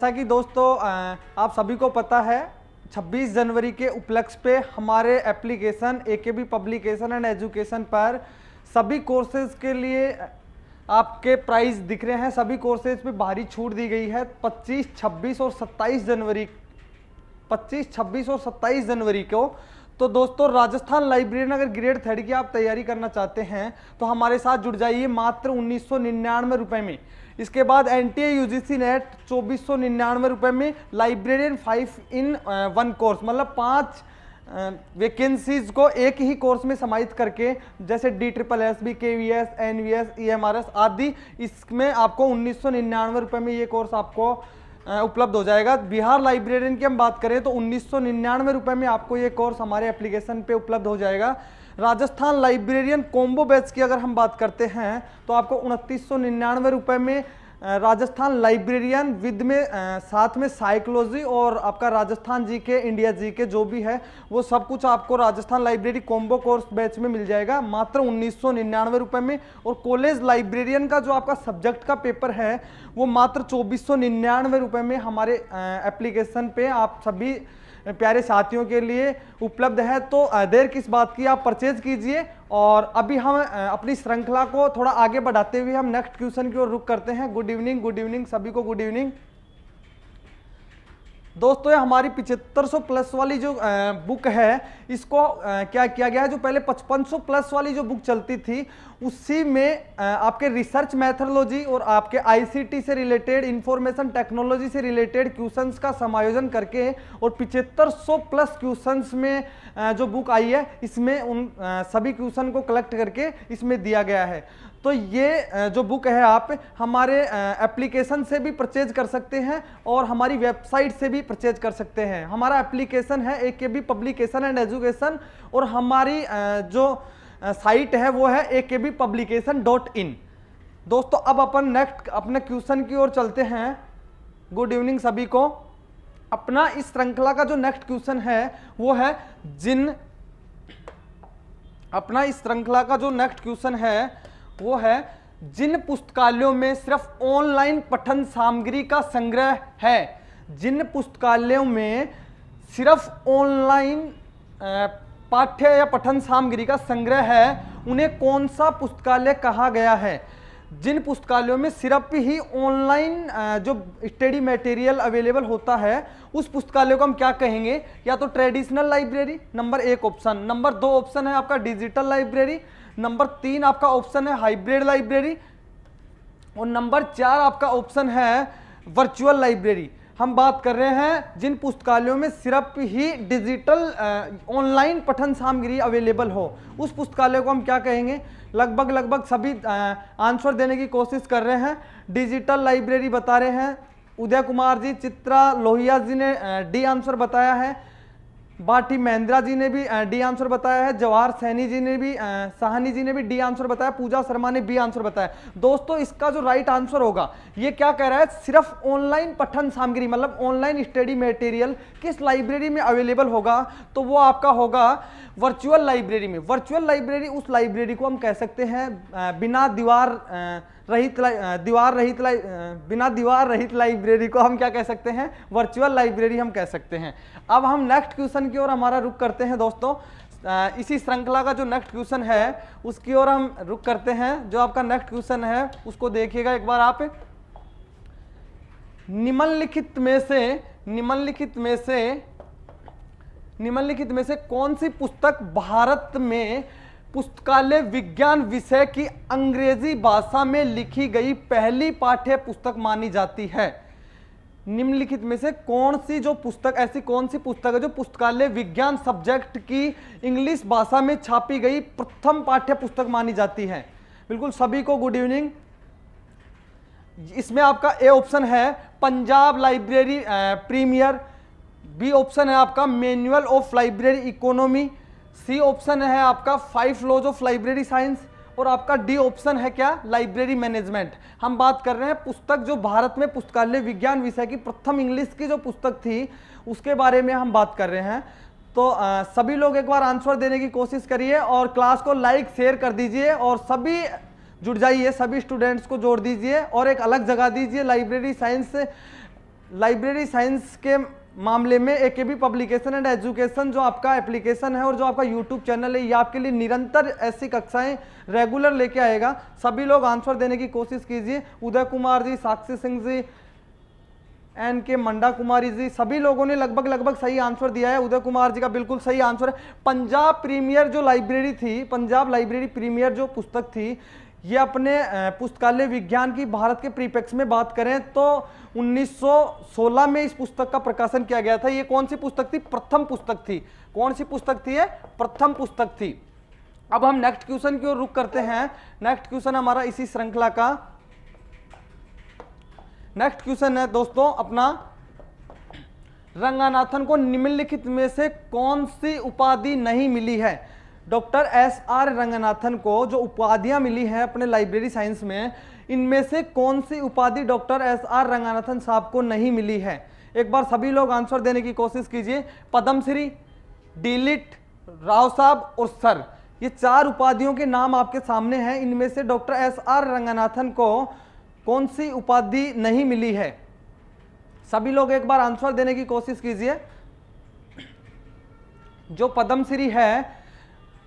जैसा कि दोस्तों आप सभी को पता है 26 जनवरी के उपलक्ष्य पे हमारे application AKB publication and education पर सभी कोर्सेज के लिए आपके प्राइस दिख रहे हैं। सभी कोर्सेज पे भारी छूट दी गई है 25, 26 और 27 जनवरी को। तो दोस्तों राजस्थान लाइब्रेरियन अगर ग्रेड 3 की आप तैयारी करना चाहते हैं तो हमारे साथ जुड़ जाइए मात्र 1999 रुपये में। इसके बाद एनटीए यूजीसी नेट 2499 रुपये में लाइब्रेरियन 5 in 1 कोर्स, मतलब 5 वैकेंसीज को एक ही कोर्स में समाहित करके, जैसे DSSB, KVS, NVS, EMRS आदि, इसमें आपको 1999 रुपये में ये कोर्स आपको उपलब्ध हो जाएगा। बिहार लाइब्रेरियन की हम बात करें तो 1999 रुपये में आपको ये कोर्स हमारे एप्लीकेशन पे उपलब्ध हो जाएगा। राजस्थान लाइब्रेरियन कॉम्बो बैच की अगर हम बात करते हैं तो आपको 2999 रुपये में राजस्थान लाइब्रेरियन विद में साथ में साइकोलॉजी और आपका राजस्थान जीके, इंडिया जीके जो भी है वो सब कुछ आपको Rajasthan library combo course batch में मिल जाएगा मात्र 1999 रुपये में। और कॉलेज लाइब्रेरियन का जो आपका सब्जेक्ट का पेपर है वो मात्र 2499 रुपये में हमारे एप्लीकेशन पे आप सभी प्यारे साथियों के लिए उपलब्ध है। तो देर किस बात की, आप परचेज कीजिए। और अभी हम अपनी श्रृंखला को थोड़ा आगे बढ़ाते हुए हम नेक्स्ट क्वेश्चन की ओर रुख करते हैं। गुड इवनिंग सभी को, गुड इवनिंग दोस्तों। ये हमारी 7500 प्लस वाली जो बुक है इसको क्या किया गया है, जो पहले 5500 प्लस वाली जो बुक चलती थी उसी में आपके रिसर्च मैथडोलॉजी और आपके आईसीटी से रिलेटेड, इंफॉर्मेशन टेक्नोलॉजी से रिलेटेड क्वेश्चंस का समायोजन करके और 7500 प्लस क्वेश्चंस में जो बुक आई है इसमें उन सभी क्वेश्चन को कलेक्ट करके इसमें दिया गया है। तो ये जो बुक है आप हमारे एप्लीकेशन से भी परचेज कर सकते हैं और हमारी वेबसाइट से भी परचेज कर सकते हैं। हमारा एप्लीकेशन है एकेबी पब्लिकेशन एंड एजुकेशन और हमारी जो साइट है वो है akbpublication.in। दोस्तों अब अपन नेक्स्ट अपने क्वेश्चन की ओर चलते हैं। गुड इवनिंग सभी को। अपना इस श्रृंखला का जो नेक्स्ट क्वेश्चन है वो है जिन पुस्तकालयों में सिर्फ ऑनलाइन पठन सामग्री का संग्रह है, जिन पुस्तकालयों में सिर्फ ऑनलाइन पाठ्य या पठन सामग्री का संग्रह है उन्हें कौन सा पुस्तकालय कहा गया है। जिन पुस्तकालयों में सिर्फ ही ऑनलाइन जो स्टडी मटेरियल अवेलेबल होता है उस पुस्तकालय को हम क्या कहेंगे, या तो traditional library number 1 option, number 2 option है आपका डिजिटल लाइब्रेरी, नंबर 3 आपका ऑप्शन है हाइब्रिड लाइब्रेरी और नंबर 4 आपका ऑप्शन है वर्चुअल लाइब्रेरी। हम बात कर रहे हैं जिन पुस्तकालयों में सिर्फ ही डिजिटल ऑनलाइन पठन सामग्री अवेलेबल हो उस पुस्तकालय को हम क्या कहेंगे। लगभग सभी आंसर देने की कोशिश कर रहे हैं। डिजिटल लाइब्रेरी बता रहे हैं उदय कुमार जी, चित्रा लोहिया जी ने डी आंसर बताया है, बाटी महेंद्रा जी ने भी डी आंसर बताया है, जवाहर सैनी जी ने भी, साहनी जी ने भी डी आंसर बताया, पूजा शर्मा ने बी आंसर बताया। दोस्तों इसका जो राइट आंसर होगा ये क्या कह रहा है, सिर्फ ऑनलाइन पठन सामग्री मतलब ऑनलाइन स्टडी मटेरियल किस लाइब्रेरी में अवेलेबल होगा, तो वो आपका होगा वर्चुअल लाइब्रेरी में। वर्चुअल लाइब्रेरी उस लाइब्रेरी को हम कह सकते हैं बिना दीवार रहित लाइब्रेरी को हम क्या कह सकते हैं, वर्चुअल लाइब्रेरी हम कह सकते हैं। अब हम नेक्स्ट क्वेश्चन की ओर हमारा रुख करते हैं दोस्तों। इसी श्रृंखला का जो नेक्स्ट क्वेश्चन है उसकी ओर हम रुख करते हैं। जो आपका नेक्स्ट क्वेश्चन है उसको देखिएगा एक बार आप। निम्नलिखित में से कौन सी पुस्तक भारत में पुस्तकालय विज्ञान विषय की अंग्रेजी भाषा में लिखी गई पहली पाठ्य पुस्तक मानी जाती है। निम्नलिखित में से ऐसी कौन सी पुस्तक है जो पुस्तकालय विज्ञान सब्जेक्ट की इंग्लिश भाषा में छापी गई प्रथम पाठ्य पुस्तक मानी जाती है। बिल्कुल सभी को गुड इवनिंग। इसमें आपका ए ऑप्शन है Punjab library premier, B option है आपका manual of library economy, C option है आपका 5 लॉज ऑफ लाइब्रेरी साइंस और आपका डी ऑप्शन है क्या, लाइब्रेरी मैनेजमेंट। हम बात कर रहे हैं पुस्तक जो भारत में पुस्तकालय विज्ञान विषय की प्रथम इंग्लिश की जो पुस्तक थी उसके बारे में हम बात कर रहे हैं। तो सभी लोग एक बार आंसर देने की कोशिश करिए और क्लास को लाइक शेयर कर दीजिए और सभी जुड़ जाइए, सभी स्टूडेंट्स को जोड़ दीजिए और एक अलग जगह दीजिए लाइब्रेरी साइंस लाइब्रेरी साइंस के मामले में एकेबी पब्लिकेशन एंड एजुकेशन जो आपका एप्लीकेशन है और जो आपका यूट्यूब चैनल है, ये आपके लिए निरंतर ऐसी कक्षाएं रेगुलर लेके आएगा। सभी लोग आंसर देने की कोशिश कीजिए। उदय कुमार जी, साक्षी सिंह जी, एन के मंडा कुमारी जी, सभी लोगों ने लगभग सही आंसर दिया है। उदय कुमार जी का बिल्कुल सही आंसर है। पंजाब प्रीमियर जो लाइब्रेरी थी, पंजाब लाइब्रेरी प्रीमियर जो पुस्तक थी, ये अपने पुस्तकालय विज्ञान की भारत के परिप्रेक्ष्य में बात करें तो 1916 में इस पुस्तक का प्रकाशन किया गया था। ये कौन सी पुस्तक थी? प्रथम पुस्तक थी। कौन सी पुस्तक थी? प्रथम पुस्तक थी। अब हम नेक्स्ट क्वेश्चन की ओर रुख करते हैं। नेक्स्ट क्वेश्चन हमारा इसी श्रृंखला का नेक्स्ट क्वेश्चन है दोस्तों अपना, रंगनाथन को निम्नलिखित में से कौन सी उपाधि नहीं मिली है? डॉक्टर एस आर रंगनाथन को जो उपाधियां मिली हैं अपने लाइब्रेरी साइंस में, इनमें से कौन सी उपाधि डॉक्टर एस आर रंगनाथन साहब को नहीं मिली है? एक बार सभी लोग आंसर देने की कोशिश कीजिए। पद्मश्री, डीलिट, राव साहब और सर, ये 4 उपाधियों के नाम आपके सामने हैं। इनमें से डॉक्टर एस आर रंगनाथन को कौन सी उपाधि नहीं मिली है? सभी लोग एक बार आंसर देने की कोशिश कीजिए। जो पद्मश्री है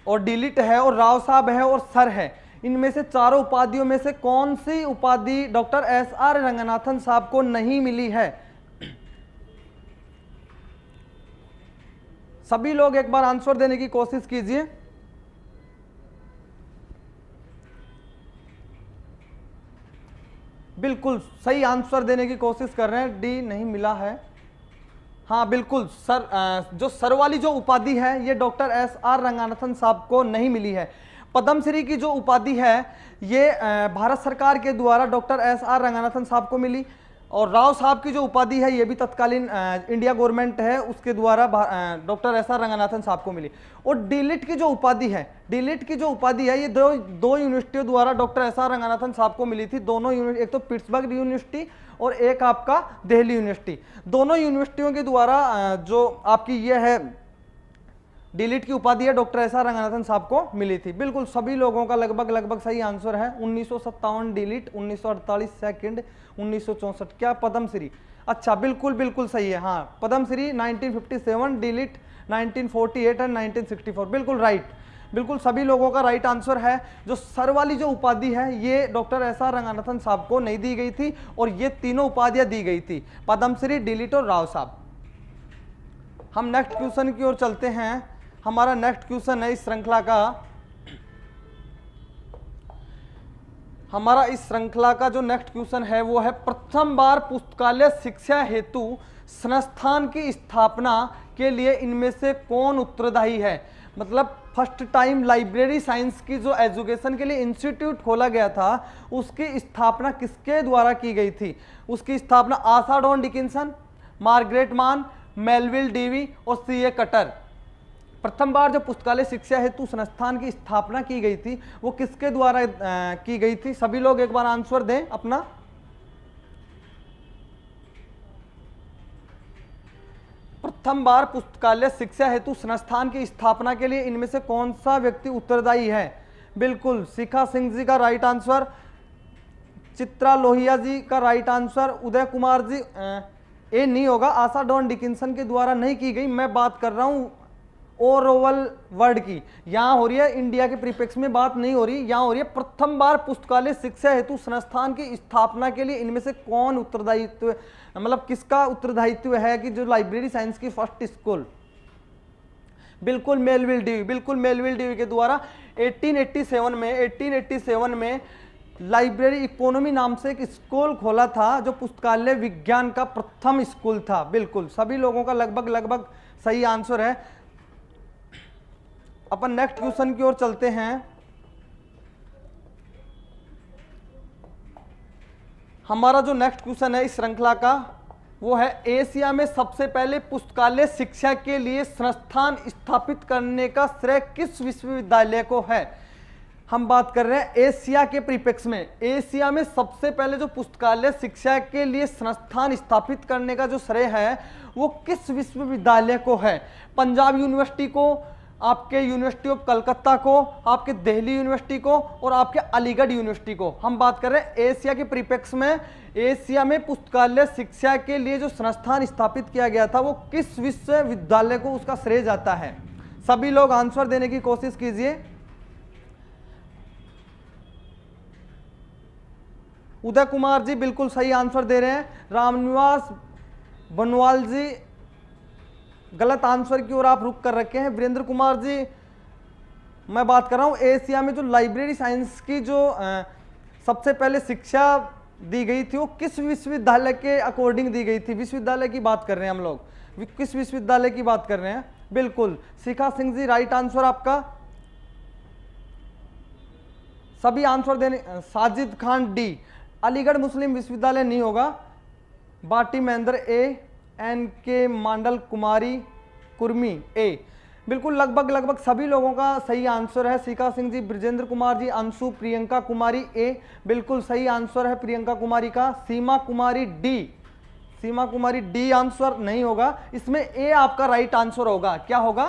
और डीलिट है और राव साहब है और सर है, इनमें से चारों उपाधियों में से कौन सी उपाधि डॉक्टर एस आर रंगनाथन साहब को नहीं मिली है? सभी लोग एक बार आंसर देने की कोशिश कीजिए। बिल्कुल सही आंसर देने की कोशिश कर रहे हैं। डी नहीं मिला है। हाँ बिल्कुल सर, जो सर वाली जो उपाधि है ये डॉक्टर एस आर रंगनाथन साहब को नहीं मिली है। पद्मश्री की जो उपाधि है ये भारत सरकार के द्वारा डॉक्टर एस आर रंगनाथन साहब को मिली, और राव साहब की जो उपाधि है ये भी तत्कालीन इंडिया गवर्नमेंट है उसके द्वारा डॉक्टर एस आर रंगनाथन साहब को मिली। और डीलिट की जो उपाधि है, डीलिट की जो उपाधि है ये दो यूनिवर्सिटियों द्वारा डॉक्टर एस आर रंगनाथन साहब को मिली थी। दोनों यूनिवर्सिटी, एक तो पिट्सबर्ग यूनिवर्सिटी और एक आपका दिल्ली यूनिवर्सिटी, दोनों यूनिवर्सिटियों के द्वारा जो आपकी ये है डीलिट की उपाधि है डॉक्टर एस आर रंगनाथन साहब को मिली थी। बिल्कुल सभी लोगों का लगभग सही आंसर है। 1957 डीलिट, 1948 सेकंड, 1964 क्या पद्मश्री? अच्छा बिल्कुल सही है। हाँ पद्मश्री 1957, डीलिट 1948 एंड 1964, बिल्कुल राइट। बिल्कुल सभी लोगों का राइट आंसर है। जो सर वाली जो उपाधि है ये डॉक्टर एस आर रंगनाथन साहब को नहीं दी गई थी और ये तीनों उपाधियां दी गई थी, पद्मश्री, डीलिट और राव साहब। हम नेक्स्ट क्वेश्चन की ओर चलते हैं। हमारा नेक्स्ट क्वेश्चन है इस श्रृंखला का, हमारा इस श्रृंखला का जो नेक्स्ट क्वेश्चन है वो है, प्रथम बार पुस्तकालय शिक्षा हेतु संस्थान की स्थापना के लिए इनमें से कौन उत्तरदायी है? मतलब फर्स्ट टाइम लाइब्रेरी साइंस की जो एजुकेशन के लिए इंस्टीट्यूट खोला गया था उसकी स्थापना किसके द्वारा की गई थी? उसकी स्थापना आशा डॉन डिकिंसन, मार्गरेट मान, मेलविल डेवी और सीए कटर। प्रथम बार जो पुस्तकालय शिक्षा हेतु संस्थान की स्थापना की गई थी वो किसके द्वारा की गई थी? सभी लोग एक बार आंसर दें अपना। प्रथम बार पुस्तकालय शिक्षा हेतु संस्थान की स्थापना के लिए इनमें से कौन सा व्यक्ति उत्तरदायी है? बिल्कुल शिखा सिंह जी का राइट आंसर, चित्रा लोहिया जी का राइट आंसर, उदय कुमार जी ए नहीं होगा, आशा डॉन डिकिंसन के द्वारा नहीं की गई। मैं बात कर रहा हूं ओरोवल वर्ड की, यहाँ हो रही है इंडिया के परिप्रेक्ष्य में बात नहीं हो रही, यहाँ हो रही है प्रथम बार पुस्तकालय शिक्षा हेतु संस्थान की स्थापना के लिए इनमें से कौन उत्तरदायित्व, मतलब किसका उत्तरदायित्व है कि जो लाइब्रेरी साइंस की फर्स्ट स्कूल? बिल्कुल मेलविल डेवी, बिल्कुल मेलविल डेवी के द्वारा 1887 में लाइब्रेरी इकोनॉमी नाम से एक स्कूल खोला था जो पुस्तकालय विज्ञान का प्रथम स्कूल था। बिल्कुल सभी लोगों का लगभग सही आंसर है। अपन नेक्स्ट क्वेश्चन की ओर चलते हैं। हमारा जो नेक्स्ट क्वेश्चन है इस श्रृंखला का वो है, एशिया में सबसे पहले पुस्तकालय शिक्षा के लिए संस्थान स्थापित करने का श्रेय किस विश्वविद्यालय को है? हम बात कर रहे हैं एशिया के परिप्रेक्ष्य में, एशिया में सबसे पहले जो पुस्तकालय शिक्षा के लिए संस्थान स्थापित करने का जो श्रेय है वो किस विश्वविद्यालय को है? पंजाब यूनिवर्सिटी को, आपके यूनिवर्सिटी ऑफ कलकत्ता को, आपके दिल्ली यूनिवर्सिटी को और आपके अलीगढ़ यूनिवर्सिटी को। हम बात कर रहे हैं एशिया के परिप्रेक्ष्य में, एशिया में पुस्तकालय शिक्षा के लिए जो संस्थान स्थापित किया गया था वो किस विश्वविद्यालय को उसका श्रेय जाता है। सभी लोग आंसर देने की कोशिश कीजिए। उदय कुमार जी बिल्कुल सही आंसर दे रहे हैं। रामनिवास बनवाल जी गलत आंसर की ओर आप रुक कर रखे हैं। वीरेंद्र कुमार जी, मैं बात कर रहा हूं एशिया में जो लाइब्रेरी साइंस की जो सबसे पहले शिक्षा दी गई थी वो किस विश्वविद्यालय के अकॉर्डिंग दी गई थी। विश्वविद्यालय की बात कर रहे हैं हम लोग, किस विश्वविद्यालय की बात कर रहे हैं। बिल्कुल शिखा सिंह जी राइट आंसर आपका। सभी आंसर देने। साजिद खान डी, अलीगढ़ मुस्लिम विश्वविद्यालय नहीं होगा। बाटी महेंद्र ए, एन के मांडल कुमारी कुर्मी ए। बिल्कुल लगभग सभी लोगों का सही आंसर है। शिखा सिंह जी, ब्रजेंद्र कुमार जी, अंशु, प्रियंका कुमारी ए, बिल्कुल सही आंसर है प्रियंका कुमारी का। सीमा कुमारी डी, सीमा कुमारी डी आंसर नहीं होगा, इसमें ए आपका राइट आंसर होगा। क्या होगा?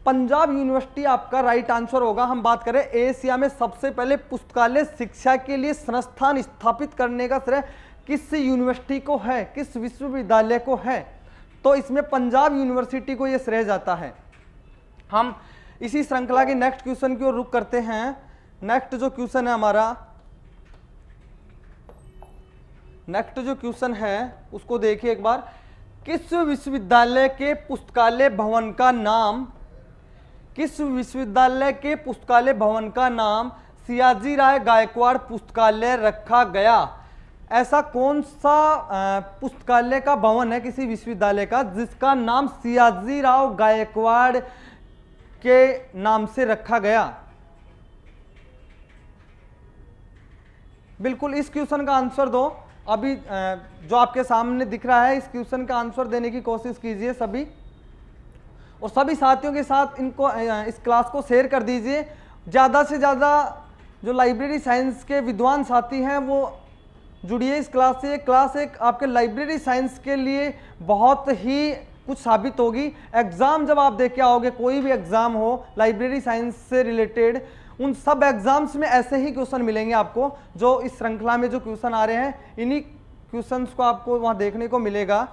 पंजाब यूनिवर्सिटी आपका राइट आंसर होगा। हम बात करें एशिया में सबसे पहले पुस्तकालय शिक्षा के लिए संस्थान स्थापित करने का श्रेय किस यूनिवर्सिटी को है, किस विश्वविद्यालय को है, तो इसमें पंजाब यूनिवर्सिटी को यह श्रेय जाता है। हम इसी श्रृंखला के नेक्स्ट क्वेश्चन की ओर रुख करते हैं। नेक्स्ट जो क्वेश्चन है हमारा, नेक्स्ट जो क्वेश्चन है उसको देखिए एक बार। किस विश्वविद्यालय के पुस्तकालय भवन का नाम, किस विश्वविद्यालय के पुस्तकालय भवन का नाम सियाजी राव गायकवाड़ पुस्तकालय रखा गया? ऐसा कौन सा पुस्तकालय का भवन है किसी विश्वविद्यालय का जिसका नाम सियाजी राव गायकवाड़ के नाम से रखा गया? बिल्कुल इस क्वेश्चन का आंसर दो। अभी जो आपके सामने दिख रहा है इस क्वेश्चन का आंसर देने की कोशिश कीजिए सभी, और सभी साथियों के साथ इनको इस क्लास को शेयर कर दीजिए। ज़्यादा से ज़्यादा जो लाइब्रेरी साइंस के विद्वान साथी हैं वो जुड़िए इस क्लास से। क्लास एक आपके लाइब्रेरी साइंस के लिए बहुत ही कुछ साबित होगी। एग्ज़ाम जब आप देख के आओगे, कोई भी एग्ज़ाम हो लाइब्रेरी साइंस से रिलेटेड, उन सब एग्जाम्स में ऐसे ही क्वेश्चन मिलेंगे आपको। जो इस श्रृंखला में जो क्वेश्चन आ रहे हैं इन्हीं क्वेश्चंस को आपको वहाँ देखने को मिलेगा।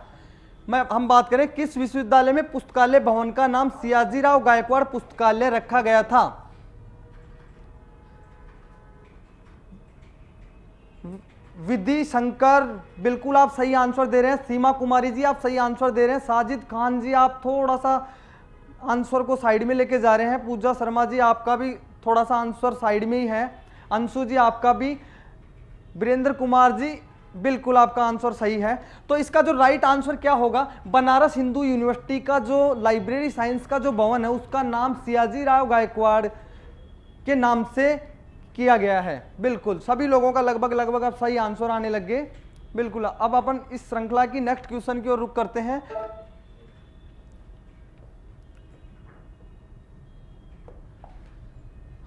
हम बात करें किस विश्वविद्यालय में पुस्तकालय भवन का नाम सियाजी राव गायकवाड़ पुस्तकालय रखा गया था? विधि शंकर बिल्कुल आप सही आंसर दे रहे हैं। सीमा कुमारी जी आप सही आंसर दे रहे हैं। साजिद खान जी आप थोड़ा सा आंसर को साइड में लेके जा रहे हैं। पूजा शर्मा जी आपका भी थोड़ा सा आंसर साइड में ही है। अंशु जी आपका भी। वीरेंद्र कुमार जी बिल्कुल आपका आंसर सही है। तो इसका जो राइट आंसर क्या होगा? बनारस हिंदू यूनिवर्सिटी का जो लाइब्रेरी साइंस का जो भवन है उसका नाम सियाजी राव गायकवाड़ के नाम से किया गया है। बिल्कुल सभी लोगों का लगभग अब सही आंसर आने लग गए। बिल्कुल अब अपन इस श्रृंखला की नेक्स्ट क्वेश्चन की ओर रुख करते हैं।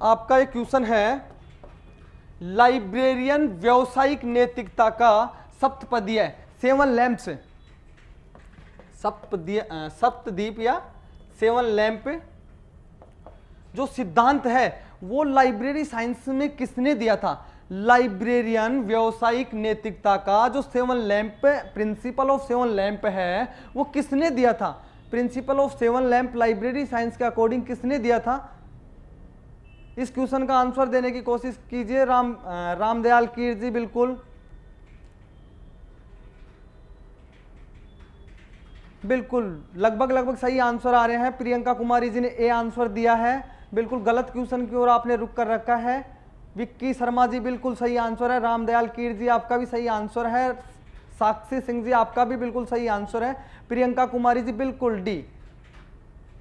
आपका एक क्वेश्चन है, लाइब्रेरियन व्यावसायिक नैतिकता का सप्तपदीय 7 लैंप्स, सप्तदीप या 7 लैंप जो सिद्धांत है वो लाइब्रेरी साइंस में किसने दिया था? लाइब्रेरियन व्यावसायिक नैतिकता का जो 7 लैंप, प्रिंसिपल ऑफ 7 लैंप है वो किसने दिया था? Principle of 7 lamp library science के अकॉर्डिंग किसने दिया था? इस क्वेश्चन का आंसर देने की कोशिश कीजिए। रामदयाल कीर जी बिल्कुल लगभग सही आंसर आ रहे हैं। प्रियंका कुमारी जी ने ए आंसर दिया है। बिल्कुल गलत क्वेश्चन की ओर आपने रुक कर रखा है। विक्की शर्मा जी बिल्कुल सही आंसर है। रामदयाल कीर जी आपका भी सही आंसर है। साक्षी सिंह जी आपका भी बिल्कुल सही आंसर है। प्रियंका कुमारी जी बिल्कुल डी।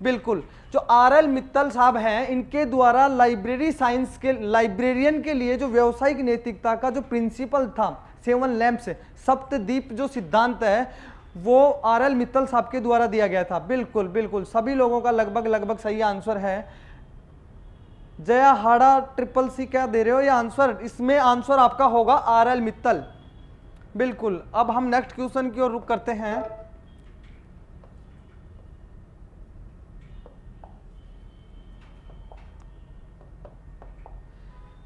बिल्कुल जो आर.एल. मित्तल साहब हैं इनके द्वारा लाइब्रेरी साइंस के लाइब्रेरियन के लिए जो व्यावसायिक नैतिकता का जो प्रिंसिपल था 7 लैंप्स सप्तदीप जो सिद्धांत है वो आर.एल. मित्तल साहब के द्वारा दिया गया था। बिल्कुल सभी लोगों का लगभग सही आंसर है। जया हाड़ा ट्रिपल सी क्या दे रहे हो ये आंसर? इसमें आंसर आपका होगा आर.एल. मित्तल। बिल्कुल अब हम नेक्स्ट क्वेश्चन की ओर रुख करते हैं।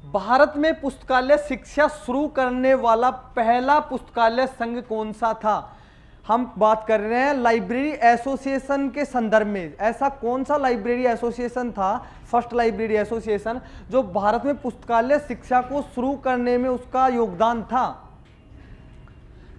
भारत में पुस्तकालय शिक्षा शुरू करने वाला पहला पुस्तकालय संघ कौन सा था? हम बात कर रहे हैं लाइब्रेरी एसोसिएशन के संदर्भ में। ऐसा कौन सा लाइब्रेरी एसोसिएशन था, फर्स्ट लाइब्रेरी एसोसिएशन, जो भारत में पुस्तकालय शिक्षा को शुरू करने में उसका योगदान था?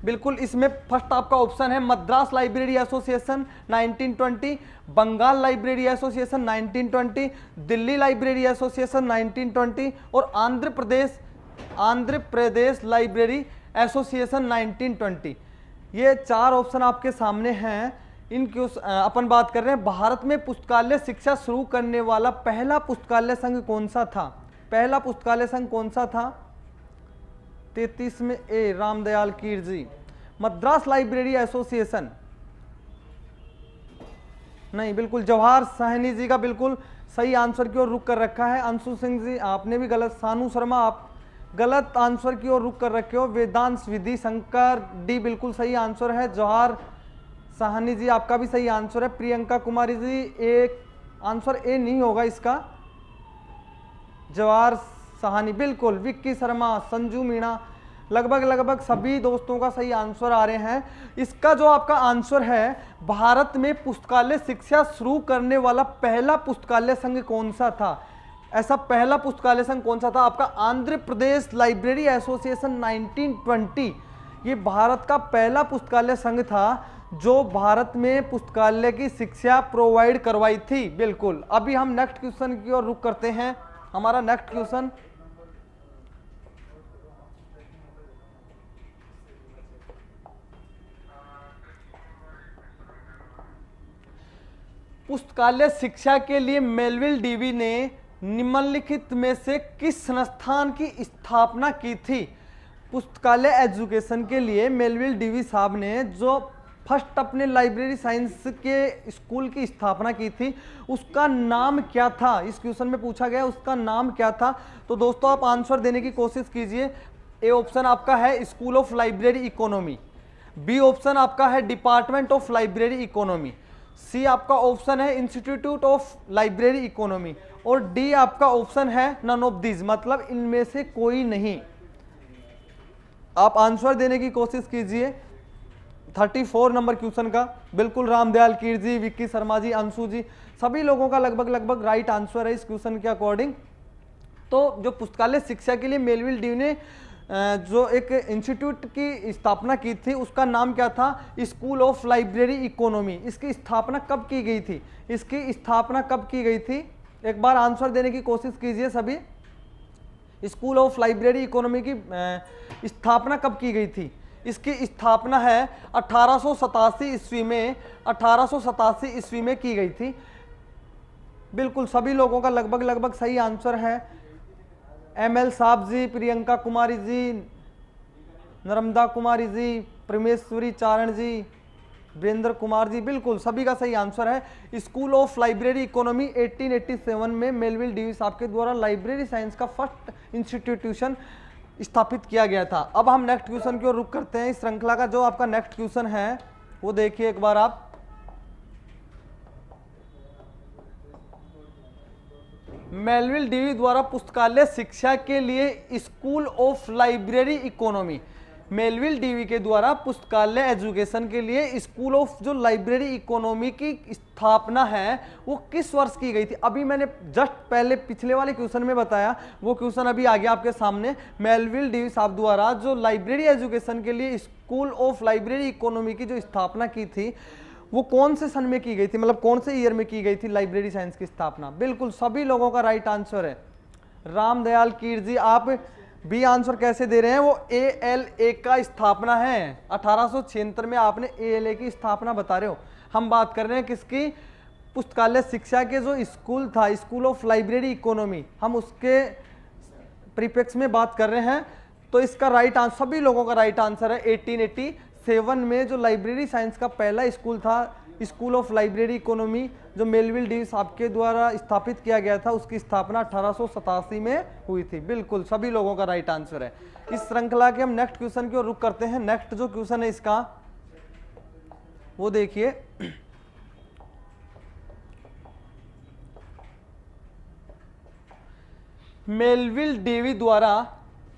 बिल्कुल, इसमें फर्स्ट आपका ऑप्शन है Madras library association 1920, Bengal library association 1920, Delhi library association 1920 और आंध्र प्रदेश लाइब्रेरी एसोसिएशन 1920। ये 4 ऑप्शन आपके सामने हैं। इनकी अपन बात कर रहे हैं भारत में पुस्तकालय शिक्षा शुरू करने वाला पहला पुस्तकालय संघ कौन सा था? पहला पुस्तकालय संघ कौन सा था? 33 में ए रामदयाल कीर जी। मद्रास लाइब्रेरी एसोसिएशन नहीं, बिल्कुल जवाहर साहनी जी का बिल्कुल सही आंसर की ओर रुक कर रखा है। अंशु सिंह जी आपने भी गलत, सानू शर्मा आप गलत आंसर की ओर रुक कर रखे हो। वेदांश विधि शंकर डी बिल्कुल सही आंसर है। जवाहर साहनी जी आपका भी सही आंसर है। प्रियंका कुमारी जी एक आंसर ए नहीं होगा इसका, जवाहर साहनी बिल्कुल। विक्की शर्मा, संजू मीणा, लगभग सभी दोस्तों का सही आंसर आ रहे हैं। इसका जो आपका आंसर है, भारत में पुस्तकालय शिक्षा शुरू करने वाला पहला पुस्तकालय संघ कौन सा था? ऐसा पहला पुस्तकालय संघ कौन सा था? आपका आंध्र प्रदेश लाइब्रेरी एसोसिएशन 1920। ये भारत का पहला पुस्तकालय संघ था जो भारत में पुस्तकालय की शिक्षा प्रोवाइड करवाई थी। बिल्कुल। अभी हम नेक्स्ट क्वेश्चन की ओर रुख करते हैं। हमारा नेक्स्ट क्वेश्चन पुस्तकालय शिक्षा के लिए मेलविल डीवी ने निम्नलिखित में से किस संस्थान की स्थापना की थी? पुस्तकालय एजुकेशन के लिए मेलविल डीवी साहब ने जो फर्स्ट अपने लाइब्रेरी साइंस के स्कूल की स्थापना की थी, उसका नाम क्या था? इस क्वेश्चन में पूछा गया उसका नाम क्या था। तो दोस्तों आप आंसर देने की कोशिश कीजिए। ए ऑप्शन आपका है school of library economy, B option आपका है department of library economy, C आपका ऑप्शन है इंस्टीट्यूट ऑफ लाइब्रेरी इकोनॉमी और डी आपका ऑप्शन है नन ऑफ दीज, मतलब इनमें से कोई नहीं। आप आंसर देने की कोशिश कीजिए 34 नंबर क्वेश्चन का। बिल्कुल रामदयाल कीर जी, विक्की शर्मा जी, अंशु जी, सभी लोगों का लगभग राइट आंसर है इस क्वेश्चन के अकॉर्डिंग। तो जो पुस्तकालय शिक्षा के लिए मेलविल डीवी ने जो एक इंस्टीट्यूट की स्थापना की थी उसका नाम क्या था? School of library economy. इसकी स्थापना कब की गई थी? इसकी स्थापना कब की गई थी? एक बार आंसर देने की कोशिश कीजिए सभी। स्कूल ऑफ लाइब्रेरी इकोनॉमी की स्थापना कब की गई थी? इसकी स्थापना है 1887 ईस्वी में, 1887 ईस्वी में की गई थी। बिल्कुल सभी लोगों का लगभग सही आंसर है। एमएल साहब जी, प्रियंका कुमारी जी, नर्मदा कुमारी जी, परमेश्वरी चारण जी, वीरेंद्र कुमार जी, बिल्कुल सभी का सही आंसर है। स्कूल ऑफ लाइब्रेरी इकोनॉमी 1887 में मेलविल डीवी साहब के द्वारा लाइब्रेरी साइंस का फर्स्ट इंस्टीट्यूशन स्थापित किया गया था। अब हम नेक्स्ट क्वेश्चन की ओर रुख करते हैं। इस श्रृंखला का जो आपका नेक्स्ट क्वेश्चन है वो देखिए एक बार आप। मेलविल डीवी द्वारा पुस्तकालय शिक्षा के लिए school of library economy, Melvil Dewey के द्वारा पुस्तकालय एजुकेशन के लिए स्कूल ऑफ जो लाइब्रेरी इकोनॉमी की स्थापना है वो किस वर्ष की गई थी? अभी मैंने जस्ट पहले पिछले वाले क्वेश्चन में बताया, वो क्वेश्चन अभी आ गया आपके सामने। मेलविल डीवी साहब द्वारा जो लाइब्रेरी एजुकेशन के लिए स्कूल ऑफ लाइब्रेरी इकोनॉमी की जो स्थापना की थी वो कौन से सन में की गई थी, मतलब कौन से ईयर में की गई थी लाइब्रेरी साइंस की स्थापना? बिल्कुल सभी लोगों का राइट आंसर है। रामदयाल कीर जी आप बी आंसर कैसे दे रहे हैं? वो ALA का स्थापना है 1876 में आपने ALA की स्थापना बता रहे हो। हम बात कर रहे हैं किसकी? पुस्तकालय शिक्षा के जो स्कूल था, स्कूल ऑफ लाइब्रेरी इकोनॉमी, हम उसके प्रीफिक्स में बात कर रहे हैं। तो इसका राइट आंसर, सभी लोगों का राइट आंसर है 1887 में जो लाइब्रेरी साइंस का पहला स्कूल था, स्कूल ऑफ लाइब्रेरी इकोनॉमी, जो मेलविल डीवी साहब के द्वारा स्थापित किया गया था, उसकी स्थापना 1887 में हुई थी। बिल्कुल सभी लोगों का राइट आंसर है। इस श्रृंखला के हम नेक्स्ट क्वेश्चन की ओर रुख करते हैं। नेक्स्ट जो क्वेश्चन है इसका वो देखिए। मेलविल डेवी द्वारा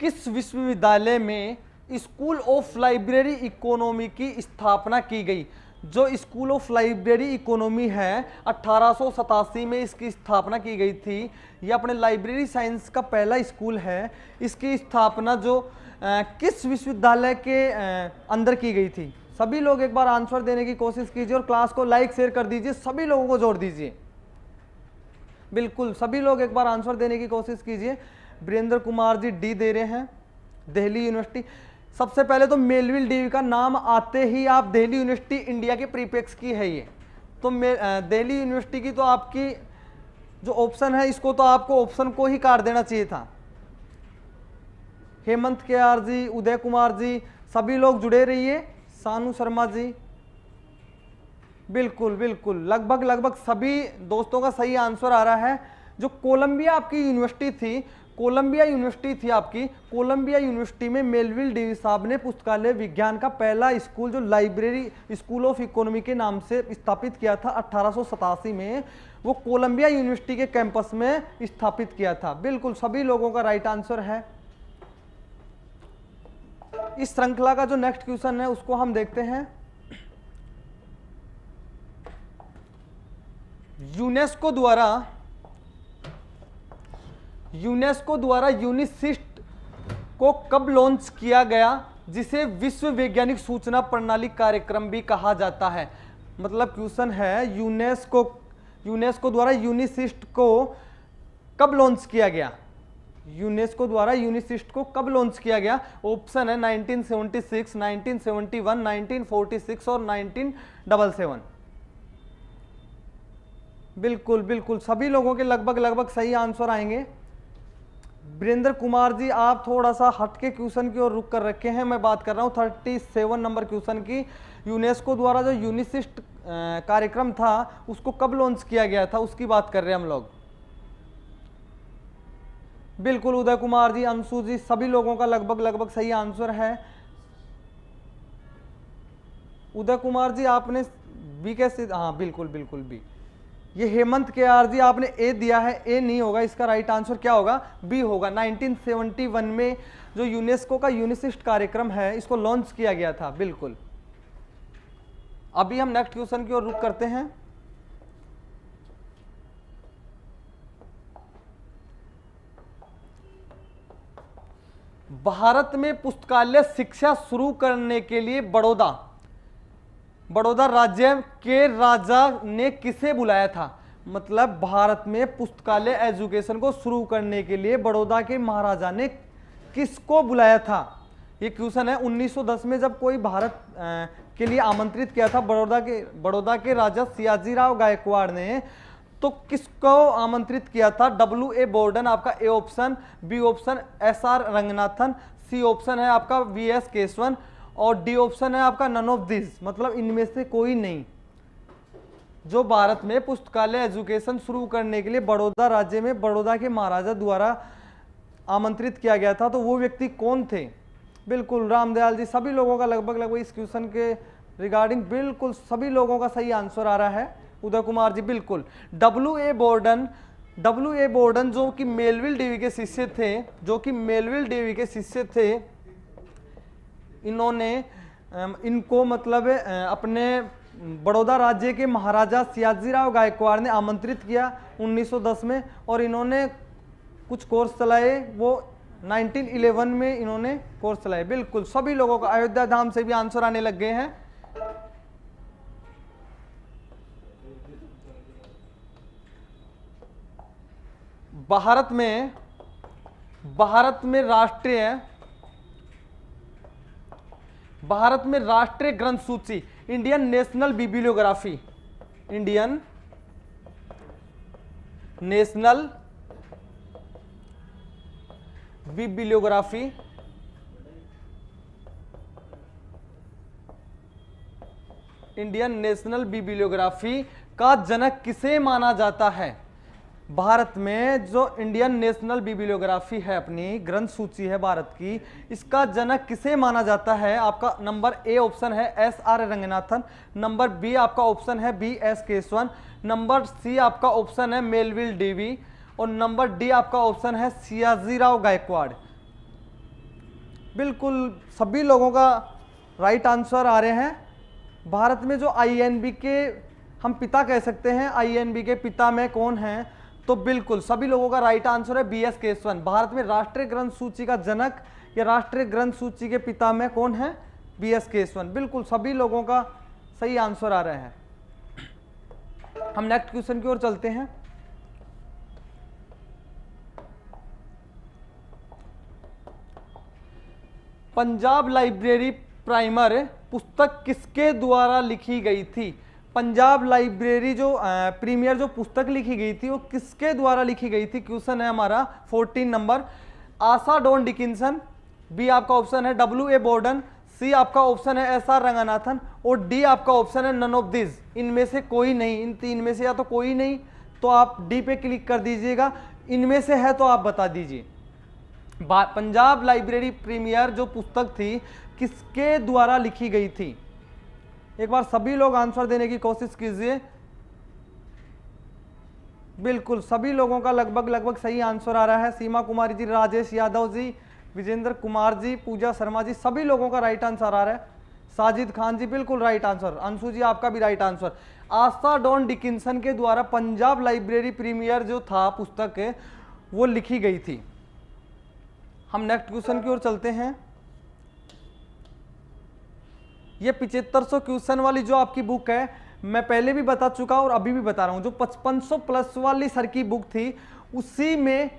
किस विश्वविद्यालय में स्कूल ऑफ लाइब्रेरी इकोनॉमी की स्थापना की गई? जो स्कूल ऑफ लाइब्रेरी इकोनॉमी है 1887 में इसकी स्थापना की गई थी। यह अपने लाइब्रेरी साइंस का पहला स्कूल है। इसकी स्थापना जो किस विश्वविद्यालय के अंदर की गई थी? सभी लोग एक बार आंसर देने की कोशिश कीजिए और क्लास को लाइक शेयर कर दीजिए, सभी लोगों को जोड़ दीजिए। बिल्कुल सभी लोग एक बार आंसर देने की कोशिश कीजिए। वीरेंद्र कुमार जी डी दे रहे हैं, दिल्ली यूनिवर्सिटी। सबसे पहले तो मेलविल डेवी का नाम आते ही आप दिल्ली यूनिवर्सिटी इंडिया के प्रीफिक्स की है ये, तो दिल्ली यूनिवर्सिटी की तो आपकी जो ऑप्शन है इसको तो आपको ऑप्शन को ही काट देना चाहिए था। हेमंत के आर जी, उदय कुमार जी, सभी लोग जुड़े रहिए। सानू शर्मा जी, बिल्कुल बिल्कुल लगभग सभी दोस्तों का सही आंसर आ रहा है। जो कोलंबिया आपकी यूनिवर्सिटी थी, कोलंबिया यूनिवर्सिटी थी आपकी, कोलंबिया यूनिवर्सिटी में मेलविल डेवी साहब ने पुस्तकालय विज्ञान का पहला स्कूल जो लाइब्रेरी स्कूल ऑफ इकोनॉमी के नाम से स्थापित किया था 1887 में, वो कोलंबिया यूनिवर्सिटी के कैंपस में स्थापित किया था। बिल्कुल सभी लोगों का राइट आंसर है। इस श्रृंखला का जो नेक्स्ट क्वेश्चन है उसको हम देखते हैं। यूनेस्को द्वारा यूनिसिस्ट को कब लॉन्च किया गया, जिसे विश्व वैज्ञानिक सूचना प्रणाली कार्यक्रम भी कहा जाता है? मतलब क्वेश्चन है यूनेस्को द्वारा यूनिसिस्ट को कब लॉन्च किया गया? यूनेस्को द्वारा यूनिसिस्ट को कब लॉन्च किया गया? ऑप्शन है 1976, 1971, 1946 और 1977। बिल्कुल सभी लोगों के लगभग सही आंसर आएंगे। वीरेंद्र कुमार जी आप थोड़ा सा हटके क्वेश्चन की ओर रुक कर रखे हैं। मैं बात कर रहा हूँ 37 नंबर क्वेश्चन की। यूनेस्को द्वारा जो यूनिसिस्ट कार्यक्रम था उसको कब लॉन्च किया गया था उसकी बात कर रहे हैं हम लोग। बिल्कुल उदय कुमार जी, अंशु जी, सभी लोगों का लगभग सही आंसर है। उदय कुमार जी आपने बी कैसे? हाँ बिल्कुल बी। ये हेमंत के आर जी आपने ए दिया है, ए नहीं होगा, इसका राइट आंसर क्या होगा? बी होगा। 1971 में जो यूनेस्को का यूनिसिस्ट कार्यक्रम है इसको लॉन्च किया गया था। बिल्कुल। अभी हम नेक्स्ट क्वेश्चन की ओर रुक करते हैं। भारत में पुस्तकालय शिक्षा शुरू करने के लिए बड़ौदा राज्य के राजा ने किसे बुलाया था? मतलब भारत में पुस्तकालय एजुकेशन को शुरू करने के लिए बड़ौदा के महाराजा ने किसको बुलाया था? ये क्वेश्चन है। 1910 में जब कोई भारत के लिए आमंत्रित किया था बड़ौदा के राजा सियाजीराव गायकवाड़ ने, तो किसको आमंत्रित किया था? W.A. बोर्डन आपका A option, B option S.R. Ranganathan, C option है आपका V.S. केशवन और डी ऑप्शन है आपका नन ऑफ दिस, मतलब इनमें से कोई नहीं। जो भारत में पुस्तकालय एजुकेशन शुरू करने के लिए बड़ौदा राज्य में बड़ौदा के महाराजा द्वारा आमंत्रित किया गया था, तो वो व्यक्ति कौन थे? बिल्कुल रामदयाल जी, सभी लोगों का लगभग इस क्वेश्चन के रिगार्डिंग बिल्कुल सभी लोगों का सही आंसर आ रहा है। उदय कुमार जी बिल्कुल। W.A. बोर्डन जो कि मेलविल डेवी के शिष्य थे, इनको मतलब अपने बड़ौदा राज्य के महाराजा सियाजीराव गायकवाड़ ने आमंत्रित किया 1910 में, और इन्होंने कुछ कोर्स चलाए, वो 1911 में इन्होंने कोर्स चलाए। बिल्कुल सभी लोगों का अयोध्या धाम से भी आंसर आने लग गए हैं। भारत में राष्ट्रीय ग्रंथ सूची, Indian national bibliography, Indian national bibliography का जनक किसे माना जाता है? भारत में जो इंडियन नेशनल बिब्लियोग्राफी है, अपनी ग्रंथ सूची है भारत की, इसका जनक किसे माना जाता है? आपका नंबर ए ऑप्शन है S.R. रंगनाथन, नंबर बी आपका ऑप्शन है B.S. केशवन, नंबर सी आपका ऑप्शन है मेलविल डेवी, और नंबर डी आपका ऑप्शन है सियाजीराव गायकवाड़। बिल्कुल सभी लोगों का राइट आंसर आ रहे हैं। भारत में जो आईएनबी के हम पिता कह सकते हैं, आईएनबी के पिता में कौन हैं, तो बिल्कुल सभी लोगों का राइट आंसर है बीएस केशवन। भारत में राष्ट्रीय ग्रंथ सूची का जनक या राष्ट्रीय ग्रंथ सूची के पिता में कौन है, बीएस केशवन। बिल्कुल सभी लोगों का सही आंसर आ रहे हैं। हम नेक्स्ट क्वेश्चन की ओर चलते हैं। पंजाब लाइब्रेरी प्राइमर पुस्तक किसके द्वारा लिखी गई थी? पंजाब लाइब्रेरी जो प्रीमियर जो पुस्तक लिखी गई थी वो किसके द्वारा लिखी गई थी? क्वेश्चन है हमारा 14 नंबर। आशा डॉन डिकिंसन, बी आपका ऑप्शन है डब्ल्यू ए बोर्डन, सी आपका ऑप्शन है एस आर रंगनाथन और डी आपका ऑप्शन है नन ऑफ दिस। इनमें से कोई नहीं, इन तीन में से या तो कोई नहीं तो आप डी पे क्लिक कर दीजिएगा, इनमें से है तो आप बता दीजिए। पंजाब लाइब्रेरी प्रीमियर जो पुस्तक थी किसके द्वारा लिखी गई थी? एक बार सभी लोग आंसर देने की कोशिश कीजिए। बिल्कुल सभी लोगों का लगभग सही आंसर आ रहा है। सीमा कुमारी जी, राजेश यादव जी, विजेंद्र कुमार जी, पूजा शर्मा जी, सभी लोगों का राइट आंसर आ रहा है। साजिद खान जी बिल्कुल राइट आंसर। अंशु जी आपका भी राइट आंसर। आशा डॉन डिकिंसन के द्वारा पंजाब लाइब्रेरी प्रीमियर जो था पुस्तक है वो लिखी गई थी। हम नेक्स्ट क्वेश्चन की ओर चलते हैं। ये 7500 क्वेश्चन वाली जो आपकी बुक है, मैं पहले भी बता चुका और अभी भी बता रहा हूं, जो 5500 प्लस वाली सर की बुक थी उसी में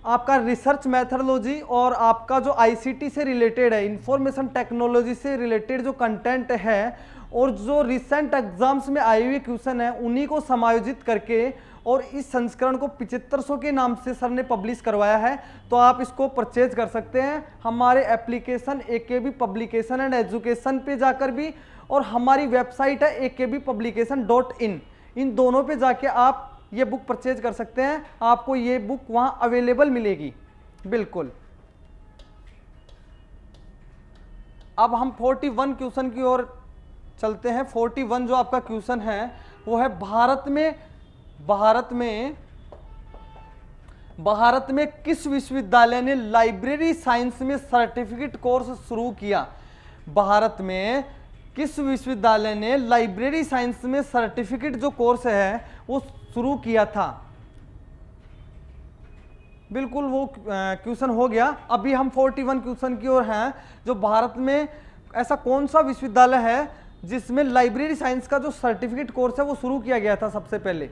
आपका रिसर्च मेथडोलॉजी और आपका जो आईसीटी से रिलेटेड है, इंफॉर्मेशन टेक्नोलॉजी से रिलेटेड जो कंटेंट है और जो रिसेंट एग्जाम्स में आए हुए क्वेश्चन है उन्हीं को समायोजित करके और इस संस्करण को 7500 के नाम से सर ने पब्लिश करवाया है। तो आप इसको परचेज कर सकते हैं हमारे application AKB publication and education पे जाकर भी, और हमारी वेबसाइट है akbpublication.in। इन दोनों पे जाके आप ये बुक परचेज कर सकते हैं, आपको ये बुक वहां अवेलेबल मिलेगी। बिल्कुल। अब हम 41 क्वेश्चन की ओर चलते हैं। 41 जो आपका क्वेश्चन है वो है भारत में किस विश्वविद्यालय ने लाइब्रेरी साइंस में सर्टिफिकेट कोर्स शुरू किया? भारत में किस विश्वविद्यालय ने लाइब्रेरी साइंस में सर्टिफिकेट जो कोर्स है वो शुरू किया था? बिल्कुल वो क्वेश्चन हो गया। अभी हम 41 क्वेश्चन की ओर हैं। जो भारत में ऐसा कौन सा विश्वविद्यालय है जिसमें लाइब्रेरी साइंस का जो सर्टिफिकेट कोर्स है वो शुरू किया गया था सबसे पहले?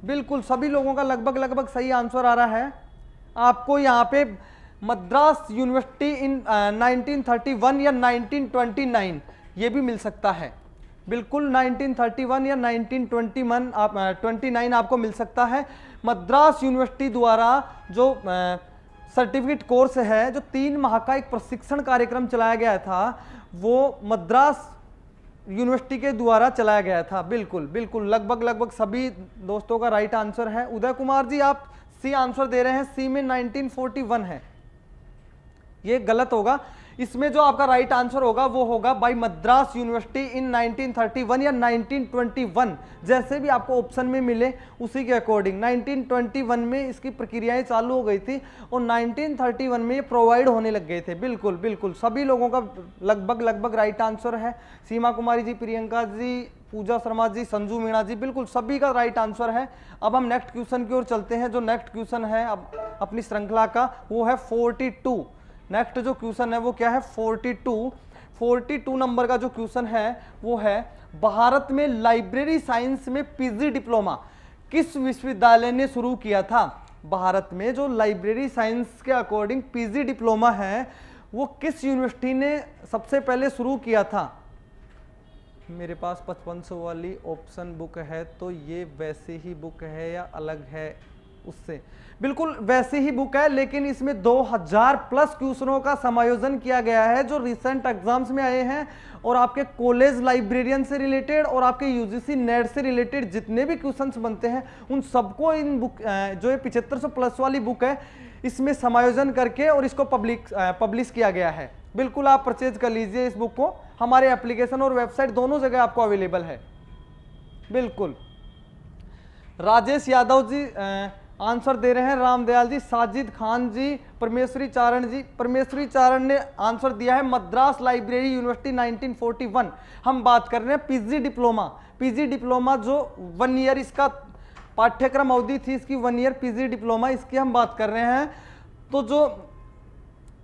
बिल्कुल सभी लोगों का लगभग सही आंसर आ रहा है। आपको यहाँ पे मद्रास यूनिवर्सिटी इन 1931 या 1929 ये भी मिल सकता है। बिल्कुल 1931 या 1929 आपको मिल सकता है। मद्रास यूनिवर्सिटी द्वारा जो सर्टिफिकेट कोर्स है, जो 3 माह का एक प्रशिक्षण कार्यक्रम चलाया गया था, वो मद्रास यूनिवर्सिटी के द्वारा चलाया गया था। बिल्कुल लगभग सभी दोस्तों का राइट आंसर है। उदय कुमार जी आप सी आंसर दे रहे हैं, सी में 1941 है, ये गलत होगा। इसमें जो आपका राइट आंसर होगा वो होगा बाय मद्रास यूनिवर्सिटी इन 1931 या 1921, जैसे भी आपको ऑप्शन में मिले उसी के अकॉर्डिंग। 1921 में इसकी प्रक्रियाएं चालू हो गई थी और 1931 में ये प्रोवाइड होने लग गए थे। बिल्कुल सभी लोगों का लगभग राइट आंसर है। सीमा कुमारी जी, प्रियंका जी, पूजा शर्मा जी, संजू मीणा जी, बिल्कुल सभी का राइट आंसर है। अब हम नेक्स्ट क्वेश्चन की ओर चलते हैं। जो नेक्स्ट क्वेश्चन है अब अपनी श्रृंखला का वो है 42। नेक्स्ट जो क्वेश्चन है वो क्या है? 42 नंबर का जो क्वेश्चन है वो है भारत में लाइब्रेरी साइंस में पीजी डिप्लोमा किस विश्वविद्यालय ने शुरू किया था? भारत में जो लाइब्रेरी साइंस के अकॉर्डिंग पीजी डिप्लोमा है वो किस यूनिवर्सिटी ने सबसे पहले शुरू किया था? मेरे पास 5500 वाली ऑप्शन बुक है, तो ये वैसे ही बुक है या अलग है उससे? बिल्कुल वैसे ही बुक है, लेकिन इसमें 2000 प्लस क्वेश्चनों का समायोजन किया गया है जो रिसेंट एग्जाम्स में आए हैं, और आपके कॉलेज लाइब्रेरियन से रिलेटेड और आपके यूजीसी नेट से रिलेटेड जितने भी क्वेश्चंस बनते हैं उन सबको इन बुक जो ये 7500 प्लस वाली बुक है इसमें समायोजन करके और इसको पब्लिश किया गया है। बिल्कुल आप परचेज कर लीजिए इस बुक को, हमारे एप्लीकेशन और वेबसाइट दोनों जगह आपको अवेलेबल है। बिल्कुल राजेश यादव जी आंसर दे रहे हैं, रामदयाल जी, साजिद खान जी, परमेश्वरी चारण जी। परमेश्वरी चारण ने आंसर दिया है मद्रास लाइब्रेरी यूनिवर्सिटी 1941। हम बात कर रहे हैं पीजी डिप्लोमा। पीजी डिप्लोमा जो 1 ईयर इसका पाठ्यक्रम अवधि थी, इसकी 1 ईयर पीजी डिप्लोमा, इसकी हम बात कर रहे हैं। तो जो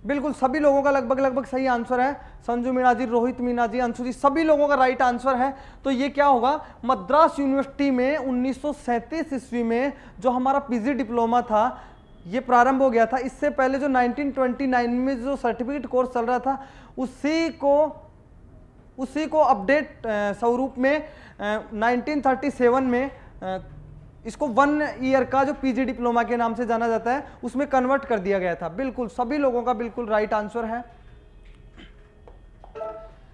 बिल्कुल सभी लोगों का लगभग सही आंसर है। संजू मीणा जी, रोहित मीणा जी, अंशु जी, सभी लोगों का राइट आंसर है। तो ये क्या होगा, मद्रास यूनिवर्सिटी में 1937 ईस्वी में जो हमारा पीजी डिप्लोमा था ये प्रारंभ हो गया था। इससे पहले जो 1929 में जो सर्टिफिकेट कोर्स चल रहा था उसी को अपडेट स्वरूप में 1937 में इसको 1 ईयर का जो पीजी डिप्लोमा के नाम से जाना जाता है उसमें कन्वर्ट कर दिया गया था। बिल्कुल सभी लोगों का बिल्कुल राइट आंसर है।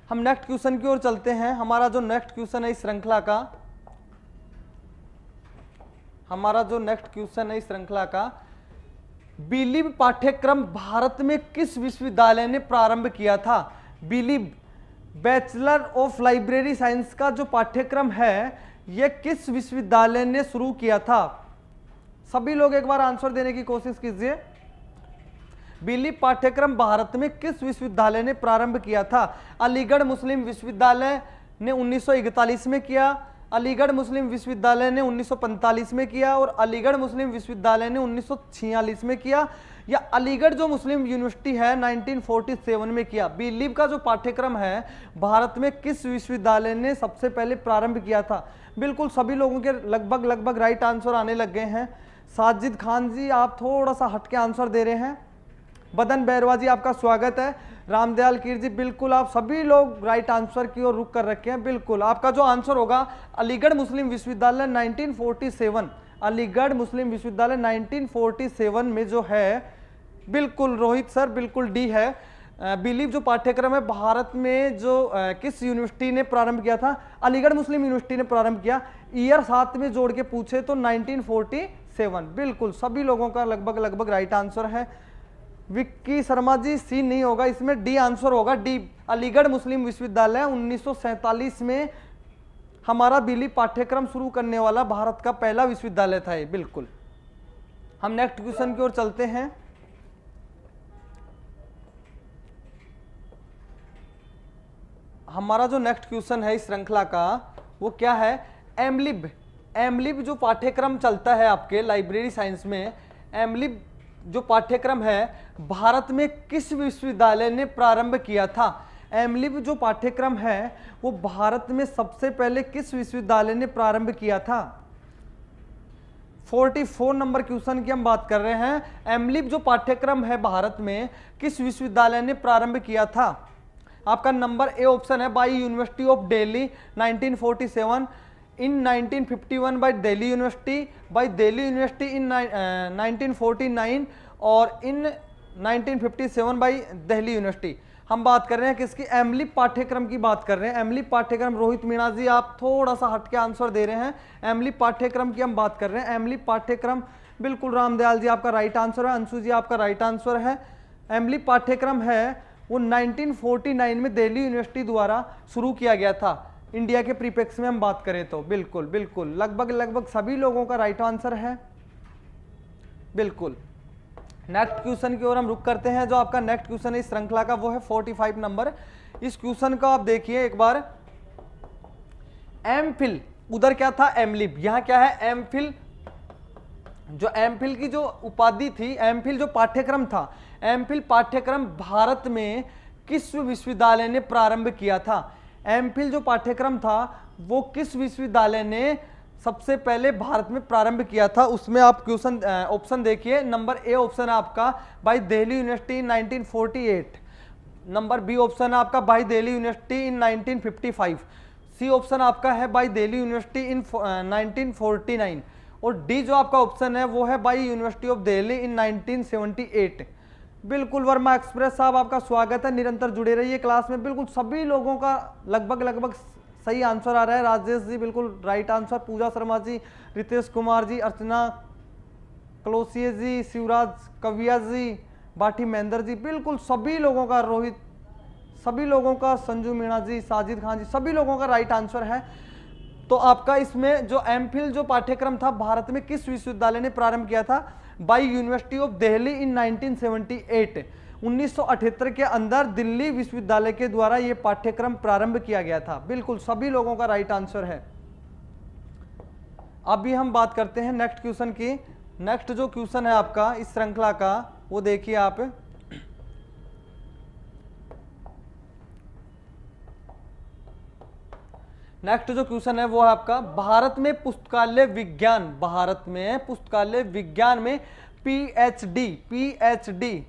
हम नेक्स्ट क्वेश्चन की ओर चलते हैं। हमारा जो नेक्स्ट क्वेश्चन है इस श्रृंखला का, बिलीव पाठ्यक्रम भारत में किस विश्वविद्यालय ने प्रारंभ किया था? Believe bachelor of library science का जो पाठ्यक्रम है यह किस विश्वविद्यालय ने शुरू किया था? सभी लोग एक बार आंसर देने की कोशिश कीजिए। बिलीव पाठ्यक्रम भारत में किस विश्वविद्यालय ने प्रारंभ किया था? अलीगढ़ मुस्लिम विश्वविद्यालय ने 1941 में किया, अलीगढ़ मुस्लिम विश्वविद्यालय ने 1945 में किया, और अलीगढ़ मुस्लिम विश्वविद्यालय ने 1946 में किया, या अलीगढ़ जो मुस्लिम यूनिवर्सिटी है 1947 में किया। बिलीव का जो पाठ्यक्रम है भारत में किस विश्वविद्यालय ने सबसे पहले प्रारंभ किया था? बिल्कुल सभी लोगों के लगभग राइट आंसर आने लग गए हैं। साजिद खान जी आप थोड़ा सा हटके आंसर दे रहे हैं। बदन बैरवा जी आपका स्वागत है। रामदयाल कीर जी बिल्कुल आप सभी लोग राइट आंसर की ओर रुक कर रखे हैं। बिल्कुल आपका जो आंसर होगा अलीगढ़ मुस्लिम विश्वविद्यालय 1947, अलीगढ़ मुस्लिम विश्वविद्यालय 1947 में जो है, बिल्कुल रोहित सर बिल्कुल डी है। बिलीव जो पाठ्यक्रम है भारत में जो किस यूनिवर्सिटी ने प्रारंभ किया था? अलीगढ़ मुस्लिम यूनिवर्सिटी ने प्रारंभ किया। ईयर साथ में जोड़ के पूछे तो 1947। बिल्कुल सभी लोगों का लगभग राइट आंसर है। विक्की शर्मा जी सी नहीं होगा, इसमें डी आंसर होगा। डी अलीगढ़ मुस्लिम विश्वविद्यालय 1947 में हमारा बिलीव पाठ्यक्रम शुरू करने वाला भारत का पहला विश्वविद्यालय था ये। बिल्कुल हम नेक्स्ट क्वेश्चन की ओर चलते हैं। हमारा जो नेक्स्ट क्वेश्चन है इस श्रृंखला का वो क्या है? एमलिब जो पाठ्यक्रम चलता है आपके लाइब्रेरी साइंस में, एमलिब जो पाठ्यक्रम है भारत में किस विश्वविद्यालय ने प्रारंभ किया था? एमलिब जो पाठ्यक्रम है वो भारत में सबसे पहले किस विश्वविद्यालय ने प्रारंभ किया था? 44 नंबर क्वेश्चन की हम बात कर रहे हैं। एमलिब जो पाठ्यक्रम है भारत में किस विश्वविद्यालय ने प्रारंभ किया था? आपका नंबर ए ऑप्शन है by University of Delhi 1947, in 1951 by Delhi university in 1949, और इन 1957 बाय दिल्ली यूनिवर्सिटी। हम बात कर रहे हैं किसकी? एमलिब पाठ्यक्रम की बात कर रहे हैं। एमलिब पाठ्यक्रम, रोहित मीणा जी आप थोड़ा सा हटके आंसर दे रहे हैं। एमलिब पाठ्यक्रम की हम बात कर रहे हैं। एमलिब पाठ्यक्रम बिल्कुल रामदयाल जी आपका राइट आंसर है, अंशु जी आपका राइट आंसर है। एमलिब पाठ्यक्रम है वो 1949 में दिल्ली यूनिवर्सिटी द्वारा शुरू किया गया था। इंडिया के प्रीफिक्स में हम बात करें तो बिल्कुल लगभग सभी लोगों का राइट आंसर है। बिल्कुल नेक्स्ट क्वेश्चन की ओर हम रुक करते हैं। जो आपका नेक्स्ट क्वेश्चन है इस श्रृंखला का वो है 45 नंबर। इस क्वेश्चन का आप देखिए एक बार। एमफिल, उधर क्या था? एमलिब, यहाँ क्या है? एमफिल। जो एमफिल की जो उपाधि थी, एमफिल जो पाठ्यक्रम था, एमफिल पाठ्यक्रम भारत में किस विश्वविद्यालय ने प्रारंभ किया था? एमफिल जो पाठ्यक्रम था वो किस विश्वविद्यालय ने सबसे पहले भारत में प्रारंभ किया था? उसमें आप क्वेश्चन ऑप्शन देखिए। नंबर ए ऑप्शन है आपका by Delhi university 1948, number B option है आपका by Delhi university in 1955, C option आपका है बाय दिल्ली यूनिवर्सिटी इन 1949, और डी जो आपका ऑप्शन है वो है बाय यूनिवर्सिटी ऑफ दिल्ली इन 1978। बिल्कुल वर्मा एक्सप्रेस साहब आपका स्वागत है, निरंतर जुड़े रहिए क्लास में। बिल्कुल सभी लोगों का लगभग सही आंसर आ रहा है। राजेश जी बिल्कुल राइट आंसर, पूजा शर्मा जी, रितेश कुमार जी, अर्चना कलोसिये जी, शिवराज कविया जी, बाठी महेंद्र जी, बिल्कुल सभी लोगों का, रोहित, सभी लोगों का, संजू मीणा जी, साजिद खान जी, सभी लोगों का राइट आंसर है। तो आपका इसमें जो एमफिल जो पाठ्यक्रम था भारत में किस विश्वविद्यालय ने प्रारंभ किया था? बाय यूनिवर्सिटी ऑफ दिल्ली इन 1978। 1978 के अंदर दिल्ली विश्वविद्यालय के द्वारा यह पाठ्यक्रम प्रारंभ किया गया था। बिल्कुल सभी लोगों का राइट आंसर है। अभी हम बात करते हैं नेक्स्ट क्वेश्चन की। नेक्स्ट जो क्वेश्चन है आपका इस श्रृंखला का, वो देखिए आप। नेक्स्ट जो क्वेश्चन है वो है आपका, भारत में पुस्तकालय विज्ञान में पीएचडी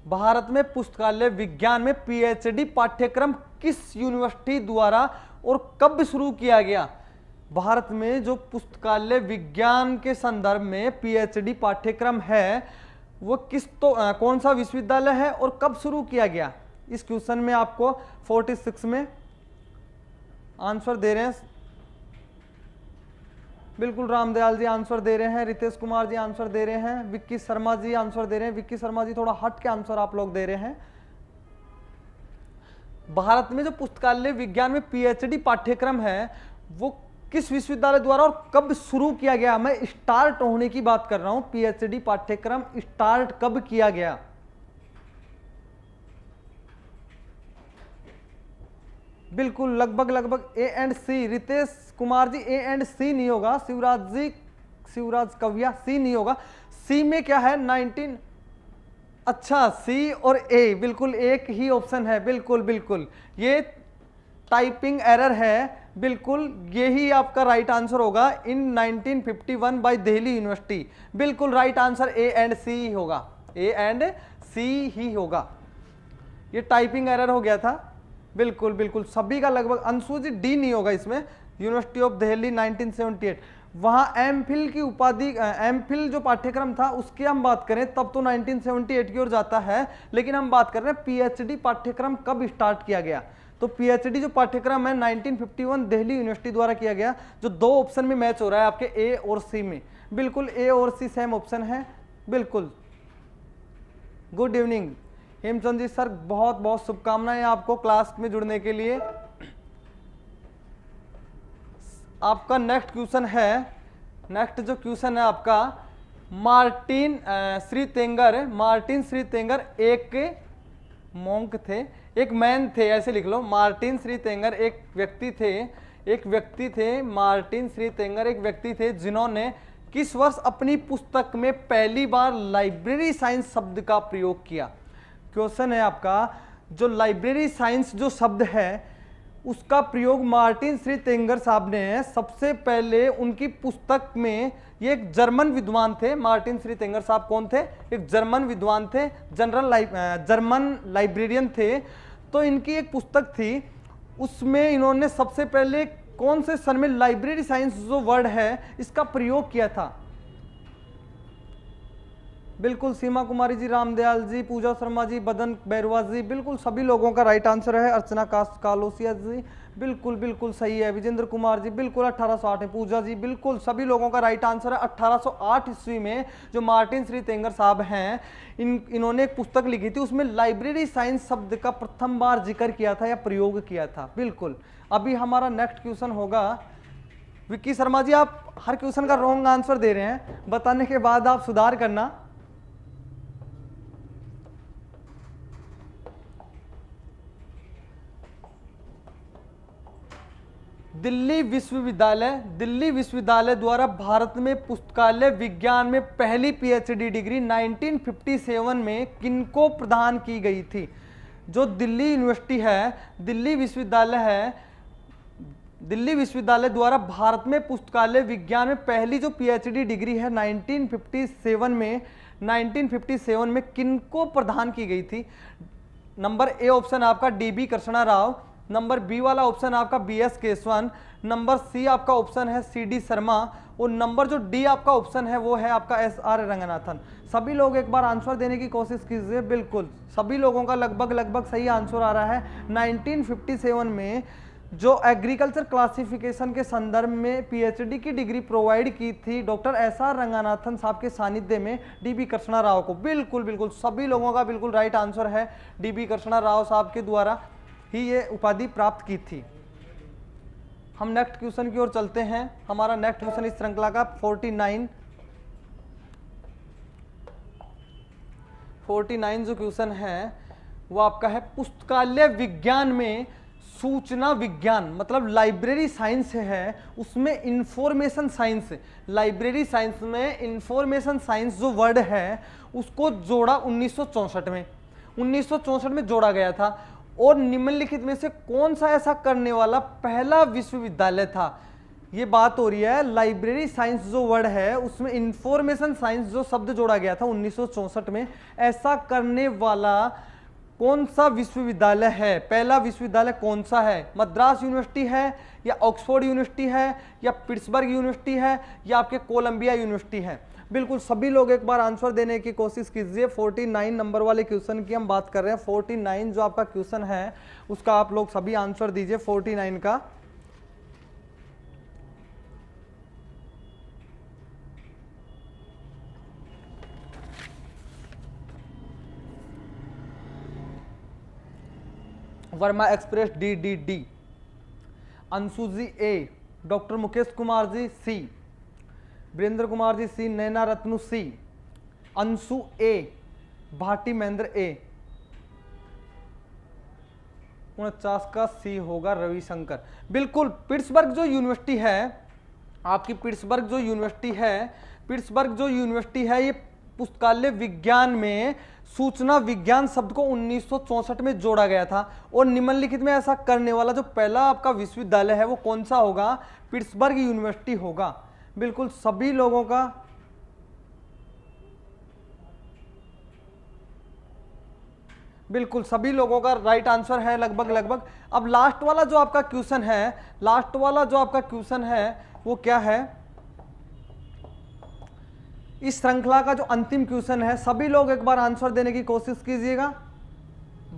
भारत में पुस्तकालय विज्ञान में पीएचडी पाठ्यक्रम किस यूनिवर्सिटी द्वारा और कब शुरू किया गया? भारत में जो पुस्तकालय विज्ञान के संदर्भ में पीएचडी पाठ्यक्रम है वो कौन सा विश्वविद्यालय है और कब शुरू किया गया? इस क्वेश्चन में आपको 46 में आंसर दे रहे हैं। बिल्कुल रामदयाल जी आंसर दे रहे हैं, रितेश कुमार जी आंसर दे रहे हैं, विक्की शर्मा जी आंसर दे रहे हैं। विक्की शर्मा जी थोड़ा हट के आंसर आप लोग दे रहे हैं। भारत में जो पुस्तकालय विज्ञान में पीएचडी पाठ्यक्रम है वो किस विश्वविद्यालय द्वारा और कब शुरू किया गया? मैं स्टार्ट होने की बात कर रहा हूं। पीएचडी पाठ्यक्रम स्टार्ट कब किया गया? बिल्कुल लगभग A and C. Ritesh Kumar ji A and C नहीं होगा। शिवराज कविया सी नहीं होगा। सी में क्या है? 19। अच्छा सी और ए, बिल्कुल एक ही ऑप्शन है। बिल्कुल ये टाइपिंग एरर है। बिल्कुल यही आपका राइट आंसर होगा। इन 1951 बाय दिल्ली यूनिवर्सिटी। बिल्कुल राइट आंसर ए एंड सी ही होगा। ए एंड सी ही होगा। ये टाइपिंग एरर हो गया था। बिल्कुल सभी का लगभग। अंशु जी डी नहीं होगा इसमें। University of Delhi 1978। वहां एमफिल की उपाधि, एमफिल जो पाठ्यक्रम था उसकी हम बात करें तब तो 1978 की ओर जाता है, लेकिन हम बात कर रहे हैं पीएचडी पाठ्यक्रम कब स्टार्ट किया गया। तो पीएचडी जो पाठ्यक्रम है 1951 दिल्ली यूनिवर्सिटी द्वारा किया गया, जो दो ऑप्शन में मैच हो रहा है आपके ए और सी में। बिल्कुल ए और सी सेम ऑप्शन है। बिल्कुल गुड इवनिंग हेमचंद जी सर, बहुत बहुत शुभकामनाएं आपको क्लास में जुड़ने के लिए। आपका नेक्स्ट क्वेश्चन है, नेक्स्ट जो क्वेश्चन है आपका, मार्टिन श्री तेंगर एक मॉन्क थे, एक मैन थे, ऐसे लिख लो। मार्टिन श्री तेंगर एक व्यक्ति थे, मार्टिन श्री तेंगर एक व्यक्ति थे जिन्होंने किस वर्ष अपनी पुस्तक में पहली बार लाइब्रेरी साइंस शब्द का प्रयोग किया? क्वेश्चन है आपका, जो लाइब्रेरी साइंस जो शब्द है उसका प्रयोग मार्टिन श्री तेंगर साहब ने सबसे पहले उनकी पुस्तक में। ये एक जर्मन विद्वान थे। मार्टिन श्री तेंगर साहब कौन थे? एक जर्मन विद्वान थे, जर्मन लाइब्रेरियन थे। तो इनकी एक पुस्तक थी, उसमें इन्होंने सबसे पहले कौन से सन में लाइब्रेरी साइंस जो वर्ड है इसका प्रयोग किया था? बिल्कुल सीमा कुमारी जी, रामदयाल जी, पूजा शर्मा जी, बदन बैरवा जी, बिल्कुल सभी लोगों का राइट आंसर है। अर्चना कालोसिया जी बिल्कुल सही है। विजेंद्र कुमार जी बिल्कुल 1808 है। पूजा जी बिल्कुल सभी लोगों का राइट आंसर है। 1808 ईस्वी में जो मार्टिन श्री तेंगर साहब हैं इन्होंने एक पुस्तक लिखी थी, उसमें लाइब्रेरी साइंस शब्द का प्रथम बार जिक्र किया था या प्रयोग किया था। बिल्कुल। अभी हमारा नेक्स्ट क्वेश्चन होगा, विक्की शर्मा जी आप हर क्वेश्चन का रॉन्ग आंसर दे रहे हैं, बताने के बाद आप सुधार करना। दिल्ली विश्वविद्यालय द्वारा भारत में पुस्तकालय विज्ञान में पहली पीएचडी डिग्री 1957 में किनको प्रदान की गई थी? जो दिल्ली यूनिवर्सिटी है, दिल्ली विश्वविद्यालय द्वारा भारत में पुस्तकालय विज्ञान में पहली जो पीएचडी डिग्री है 1957 में किनको प्रदान की गई थी? नंबर ए ऑप्शन आपका DB Krishna Rao, number B वाला ऑप्शन आपका बीएस केशवन, नंबर सी आपका ऑप्शन है सीडी शर्मा, और नंबर जो डी आपका ऑप्शन है वो है आपका एसआर रंगनाथन। सभी लोग एक बार आंसर देने की कोशिश कीजिए। बिल्कुल सभी लोगों का लगभग सही आंसर आ रहा है। 1957 में जो एग्रीकल्चर क्लासिफिकेशन के संदर्भ में पीएचडी की डिग्री प्रोवाइड की थी डॉक्टर एसआर रंगनाथन साहब के सानिध्य में डीबी कृष्णा राव को। बिल्कुल सभी लोगों का बिल्कुल राइट आंसर है। डीबी कृष्णा राव साहब के द्वारा ही ये उपाधि प्राप्त की थी। हम नेक्स्ट क्वेश्चन की ओर चलते हैं। हमारा नेक्स्ट क्वेश्चन इस श्रृंखला का 49 जो क्वेश्चन है वो आपका है, पुस्तकालय विज्ञान में सूचना विज्ञान मतलब लाइब्रेरी साइंस है, उसमें इंफॉर्मेशन साइंस, लाइब्रेरी साइंस में इंफॉर्मेशन साइंस जो वर्ड है उसको जोड़ा 1964 में जोड़ा गया था। और निम्नलिखित में से कौन सा ऐसा करने वाला पहला विश्वविद्यालय था? ये बात हो रही है लाइब्रेरी साइंस जो वर्ड है उसमें इंफॉर्मेशन साइंस जो शब्द जोड़ा गया था 1964 में, ऐसा करने वाला कौन सा विश्वविद्यालय है? पहला विश्वविद्यालय कौन सा है? मद्रास यूनिवर्सिटी है या ऑक्सफोर्ड यूनिवर्सिटी है या पिट्सबर्ग यूनिवर्सिटी है या आपके कोलंबिया यूनिवर्सिटी है? बिल्कुल सभी लोग एक बार आंसर देने की कोशिश कीजिए। 49 नंबर वाले क्वेश्चन की हम बात कर रहे हैं। 49 जो आपका क्वेश्चन है उसका आप लोग सभी आंसर दीजिए 49 का। वर्मा एक्सप्रेस डी, अंशु जी ए, डॉक्टर मुकेश कुमार जी सी, वीरेंद्र कुमार जी सी, नैना रत्नु सी, अंशु ए, भाटी महेंद्र ए, 49 का सी होगा रविशंकर। बिल्कुल पिट्सबर्ग जो यूनिवर्सिटी है आपकी, पिट्सबर्ग जो यूनिवर्सिटी है ये पुस्तकालय विज्ञान में सूचना विज्ञान शब्द को 1964 में जोड़ा गया था। और निम्नलिखित में ऐसा करने वाला जो पहला आपका विश्वविद्यालय है वो कौन सा होगा? पिट्सबर्ग यूनिवर्सिटी होगा। बिल्कुल सभी लोगों का राइट आंसर है लगभग। अब लास्ट वाला जो आपका क्वेश्चन है वो क्या है? इस श्रृंखला का जो अंतिम क्वेश्चन है, सभी लोग एक बार आंसर देने की कोशिश कीजिएगा।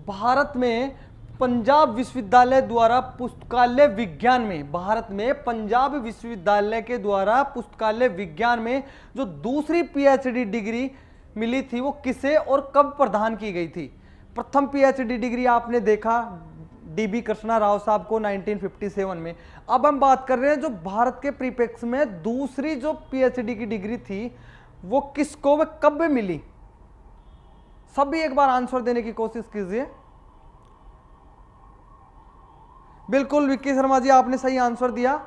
भारत में पंजाब विश्वविद्यालय द्वारा पुस्तकालय विज्ञान में, भारत में पंजाब विश्वविद्यालय के द्वारा पुस्तकालय विज्ञान में जो दूसरी पीएचडी डिग्री मिली थी वो किसे और कब प्रदान की गई थी? प्रथम पीएचडी डिग्री आपने देखा डीबी कृष्णा राव साहब को 1957 में। अब हम बात कर रहे हैं जो भारत के परिप्रेक्ष्य में दूसरी जो पीएचडी की डिग्री थी वो किसको व कब मिली? सभी एक बार आंसर देने की कोशिश कीजिए। बिल्कुल विक्की शर्मा जी आपने सही आंसर दिया।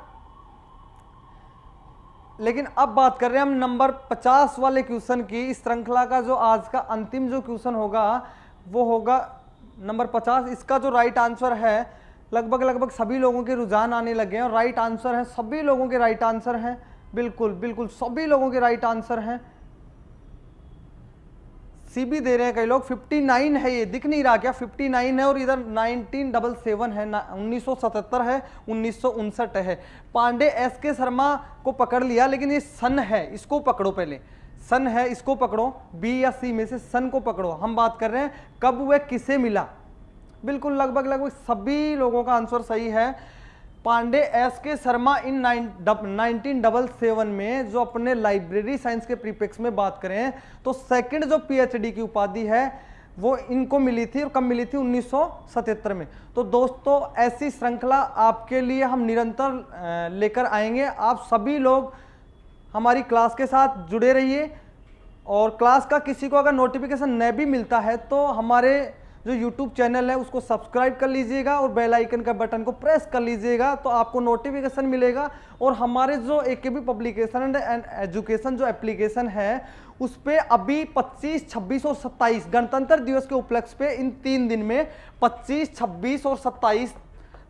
लेकिन अब बात कर रहे हैं हम नंबर 50 वाले क्वेश्चन की। इस श्रृंखला का जो आज का अंतिम जो क्वेश्चन होगा वो होगा नंबर 50। इसका जो राइट आंसर है लगभग सभी लोगों के रुझान आने लगे हैं और राइट आंसर है, सभी लोगों के राइट आंसर हैं। बिल्कुल सभी लोगों के राइट आंसर हैं। सी भी दे रहे हैं कई लोग। 59 है, ये दिख नहीं रहा क्या? 59 है और इधर 1977 है, 1977 है, 1959 है। पांडे एस के शर्मा को पकड़ लिया, लेकिन ये सन है, इसको पकड़ो पहले। सन है, इसको पकड़ो। बी या सी में से सन को पकड़ो। हम बात कर रहे हैं कब वह किसे मिला। बिल्कुल लगभग सभी लोगों का आंसर सही है। पांडे एस के शर्मा इन 1977 में जो अपने लाइब्रेरी साइंस के प्रीपेक्स में बात करें तो सेकंड जो पीएचडी की उपाधि है वो इनको मिली थी। और कब मिली थी? 1977 में। तो दोस्तों ऐसी श्रृंखला आपके लिए हम निरंतर लेकर आएंगे। आप सभी लोग हमारी क्लास के साथ जुड़े रहिए और क्लास का किसी को अगर नोटिफिकेशन न भी मिलता है तो हमारे जो YouTube चैनल है उसको सब्सक्राइब कर लीजिएगा और बेल आइकन का बटन को प्रेस कर लीजिएगा तो आपको नोटिफिकेशन मिलेगा। और हमारे जो AKB पब्लिकेशन एंड एजुकेशन जो एप्लीकेशन है उस पर अभी 25, 26 और 27 गणतंत्र दिवस के उपलक्ष्य पे इन 3 दिन में 25, 26 और 27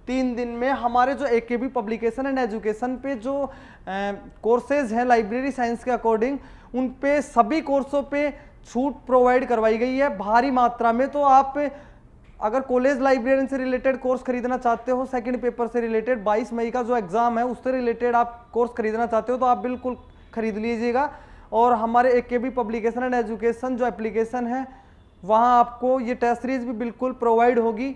3 दिन में हमारे जो AKB पब्लिकेशन एंड एजुकेशन पे जो कोर्सेज हैं लाइब्रेरी साइंस के अकॉर्डिंग उन पे सभी कोर्सों पे छूट प्रोवाइड करवाई गई है भारी मात्रा में। तो आप अगर कॉलेज लाइब्रेरियन से रिलेटेड कोर्स खरीदना चाहते हो, सेकंड पेपर से रिलेटेड 22 मई का जो एग्जाम है उससे रिलेटेड आप कोर्स खरीदना चाहते हो तो आप बिल्कुल खरीद लीजिएगा। और हमारे AKB पब्लिकेशन एंड एजुकेशन जो एप्लीकेशन है वहाँ आपको ये टेस्ट सीरीज भी बिल्कुल प्रोवाइड होगी।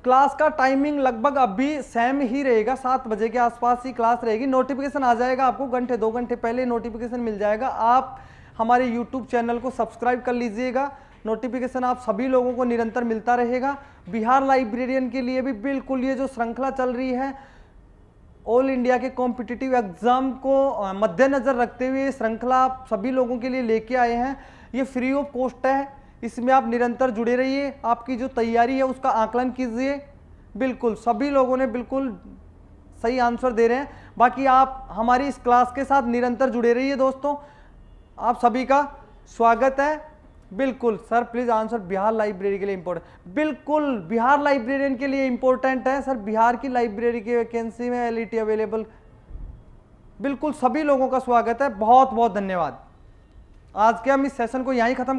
क्लास का टाइमिंग लगभग अभी सेम ही रहेगा, 7 बजे के आसपास ही क्लास रहेगी। नोटिफिकेशन आ जाएगा आपको घंटे 2 घंटे पहले नोटिफिकेशन मिल जाएगा। आप हमारे YouTube चैनल को सब्सक्राइब कर लीजिएगा नोटिफिकेशन आप सभी लोगों को निरंतर मिलता रहेगा। बिहार लाइब्रेरियन के लिए भी बिल्कुल ये जो श्रृंखला चल रही है, ऑल इंडिया के कॉम्पिटिटिव एग्जाम को मद्देनजर रखते हुए ये श्रृंखला आप सभी लोगों के लिए लेके आए हैं। ये फ्री ऑफ कॉस्ट है, इसमें आप निरंतर जुड़े रहिए, आपकी जो तैयारी है उसका आकलन कीजिए। बिल्कुल सभी लोगों ने बिल्कुल सही आंसर दे रहे हैं। बाकी आप हमारी इस क्लास के साथ निरंतर जुड़े रहिए दोस्तों, आप सभी का स्वागत है। बिल्कुल sir please answer Bihar library के लिए इंपॉर्टेंट, बिल्कुल बिहार लाइब्रेरियन के लिए इंपॉर्टेंट है सर। बिहार की लाइब्रेरी की वैकेंसी में एलईटी अवेलेबल, बिल्कुल सभी लोगों का स्वागत है। बहुत बहुत धन्यवाद। आज के हम इस सेशन को यहीं खत्म